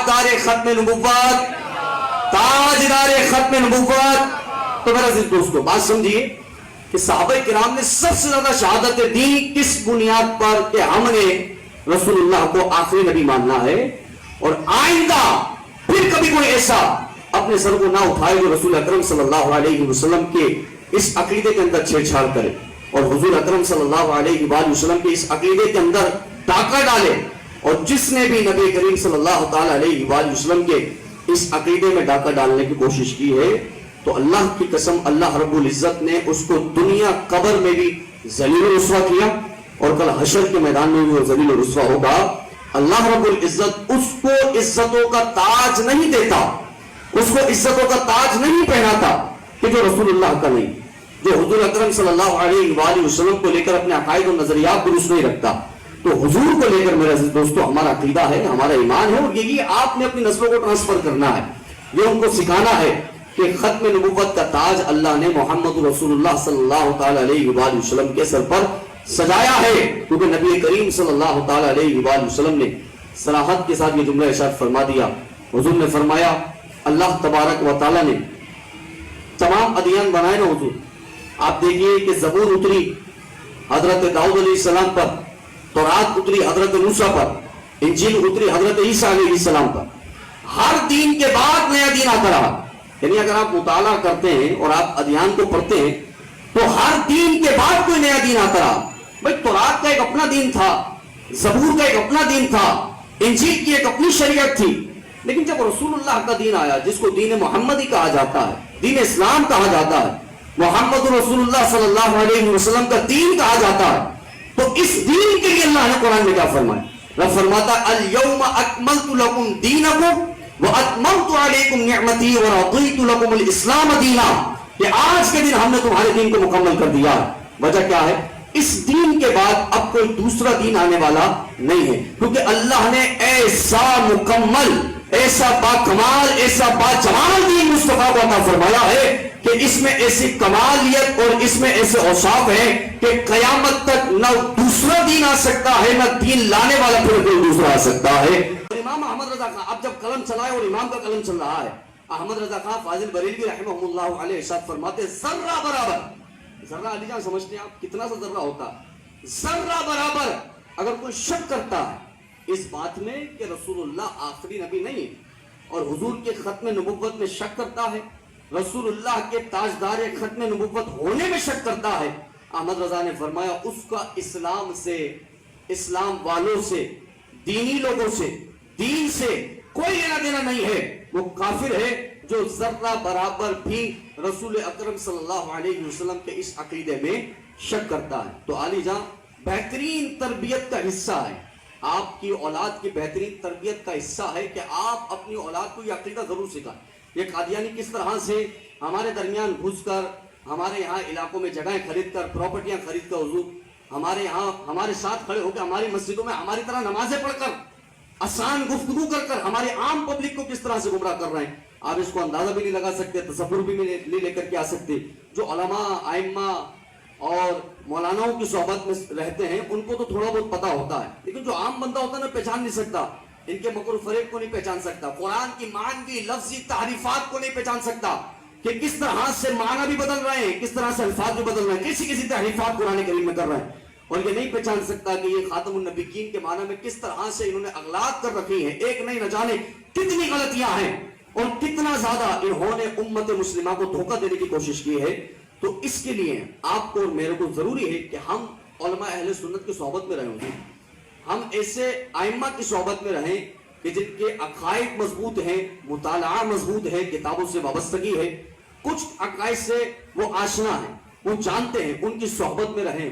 تاجدار ختم نبوت، تاجدار ختم نبوت. تو میرا عزیز دوستو بات سمجھیے کہ صحابہ کرام نے سب سے زیادہ شہادتیں دی کس بنیاد پر کہ ہم نے رسول اللہ کو آخری نبی ماننا ہے، اور آئندہ پھر کبھی کوئی ایسا اپنے سر کو نہ اٹھائے جو رسول اکرم صلی اللہ علیہ وسلم کے اس عقیدے کے اندر چھیڑ چھاڑ کرے، اور حضور اکرم صلی اللہ علیہ وآلہ وسلم کے اس عقیدے کے اندر ڈاکہ ڈالے. اور جس نے بھی نبی کریم صلی اللہ تعالی علیہ وآلہ وسلم کے اس عقیدے میں ڈاکہ ڈالنے کی کوشش کی ہے تو اللہ کی قسم اللہ رب العزت نے اس کو دنیا قبر میں بھی ذلیل و رسوا کیا، اور کل حشر کے میدان میں بھی وہ ذلیل و رسوا ہوگا. اللہ رب العزت اس کو عزتوں کا تاج نہیں دیتا، اس کو عزتوں کا تاج نہیں پہناتا کہ جو رسول اللہ کا نہیں، جو حضور اکرم صلی اللہ علیہ وآلہ وسلم کو لے کر اپنے عقائد و نظریات درست نہیں رکھتا. تو حضور کو لے کر میرے عزیز دوستو ہمارا عقیدہ ہے، ہمارا ایمان ہے، اور یہی آپ نے اپنی نسلوں کو ٹرانسفر کرنا ہے. یہ ان کو سکھانا ہے کہ ختم نبوت کا تاج اللہ نے محمد رسول اللہ صلی اللہ تعالی علیہ وآلہ وسلم کے سر پر سجایا ہے، کیونکہ نبی کریم صلی اللہ تعالی علیہ وآلہ وسلم نے صراحت کے ساتھ یہ جملہ ارشاد فرما دیا. حضور نے فرمایا اللہ تبارک و تعالی نے تمام ادیان بنائے نا حضور. آپ دیکھیے کہ زبور اتری حضرت داؤد علیہ السلام پر، تورات اتری حضرت موسیٰ پر، انجیل اتری حضرت عیسیٰ علیہ السلام پر. ہر دین کے بعد نیا دین آتا رہا. یعنی اگر آپ مطالعہ کرتے ہیں اور آپ ادیان کو پڑھتے ہیں تو ہر دین کے بعد کوئی نیا دین آتا رہا. بھائی تورات کا ایک اپنا دین تھا، زبور کا ایک اپنا دین تھا، انجیل کی ایک اپنی شریعت تھی، لیکن جب رسول اللہ کا دین آیا جس کو دین محمدی کہا جاتا ہے، دین اسلام کہا جاتا ہے، محمد رسول اللہ صلی اللہ علیہ وسلم کا دین کہا جاتا ہے، تو اس دین کے لیے اللہ نے قرآن میں کیا فرمایا؟ رب فرماتا اليوم اکملت لکم دینکم واتممت علیکم نعمتی ورضیت لکم الاسلام دینا. کہ آج کے دن ہم نے تمہارے دین کو مکمل کر دیا. وجہ کیا ہے؟ اس دین کے بعد اب کوئی دوسرا دین آنے والا نہیں ہے، کیونکہ اللہ نے ایسا مکمل، ایسا با کمال، ایسا با جمال دین مصطفیٰ کو عطا فرمایا ہے کہ اس میں ایسی کمالیت اور اس میں ایسے اوصاف ہیں کہ قیامت تک نہ دوسرا دین آ سکتا ہے، نہ دین لانے والا پھر کوئی دوسرا آ سکتا ہے. امام احمد رضا خان اب جب قلم چلائے اور امام کا قلم چل رہا ہے، احمد رضا خان فاضل بریلوی رحمہ اللہ علیہ ارشاد فرماتے ذرہ برابر، ذرہ علی جان سمجھتے ہیں آپ کتنا سا ذرہ ہوتا ہے؟ ذرہ برابر اگر کوئی شک کرتا ہے اس بات میں کہ رسول اللہ آخری نبی نہیں ہے اور حضور کے ختم نبوت میں شک کرتا ہے، رسول اللہ کے تاجدار ختم نبوت ہونے میں شک کرتا ہے، احمد رضا نے فرمایا اس کا اسلام سے، اسلام والوں سے، دینی لوگوں سے، دین سے کوئی لینا دینا نہیں ہے. وہ کافر ہے جو ذرہ برابر بھی رسول اکرم صلی اللہ علیہ وسلم کے اس عقیدے میں شک کرتا ہے. تو علی جان بہترین تربیت کا حصہ ہے، آپ کی اولاد کی بہترین تربیت کا حصہ ہے کہ آپ اپنی اولاد کو یہ عقیدہ ضرور سکھائیں. یہ قادیانی کس طرح سے ہمارے درمیان گھس کر، ہمارے یہاں علاقوں میں جگہیں خرید کر، پراپرٹیاں خرید کر، حضور ہمارے یہاں ہمارے ساتھ کھڑے ہو کے ہماری مسجدوں میں ہماری طرح نمازیں پڑھ کر، آسان گفتگو کر کر ہمارے عام پبلک کو کس طرح سے گمراہ کر رہے ہیں. آپ اس کو اندازہ بھی نہیں لگا سکتے، تصور بھی نہیں لے کر کے آ سکتے. جو علماء، ائمہ اور مولاناؤں کی صحبت میں رہتے ہیں ان کو تو تھوڑا بہت پتا ہوتا ہے، لیکن جو عام بندہ ہوتا ہے نا پہچان نہیں سکتا، ان کے مکر و فریب کو نہیں پہچان سکتا، قرآن کی معنوی لفظی تحریفات کو نہیں پہچان سکتا کہ کس طرح سے معنی بھی بدل رہے ہیں، کس طرح سے الفاظ بھی بدل رہے ہیں، کسی تحریفات قرآن کریم میں کر رہے ہیں. اور یہ نہیں پہچان سکتا کہ یہ خاتم النبیین کے معنی میں کس طرح سے انہوں نے اغلاط کر رکھی ہیں. ایک نہیں نہ جانے کتنی غلطیاں ہیں اور کتنا زیادہ انہوں نے امت مسلمہ کو دھوکہ دینے کی کوشش کی ہے. تو اس کے لیے آپ کو اور میرے کو ضروری ہے کہ ہم علماء اہل سنت کی صحبت میں رہیں، ہم ایسے ائمہ کی صحبت میں رہیں کہ جن کے عقائد مضبوط ہیں، مطالعہ مضبوط ہے، کتابوں سے وابستگی ہے، کچھ عقائد سے وہ آشنا ہیں، وہ جانتے ہیں، ان کی صحبت میں رہیں.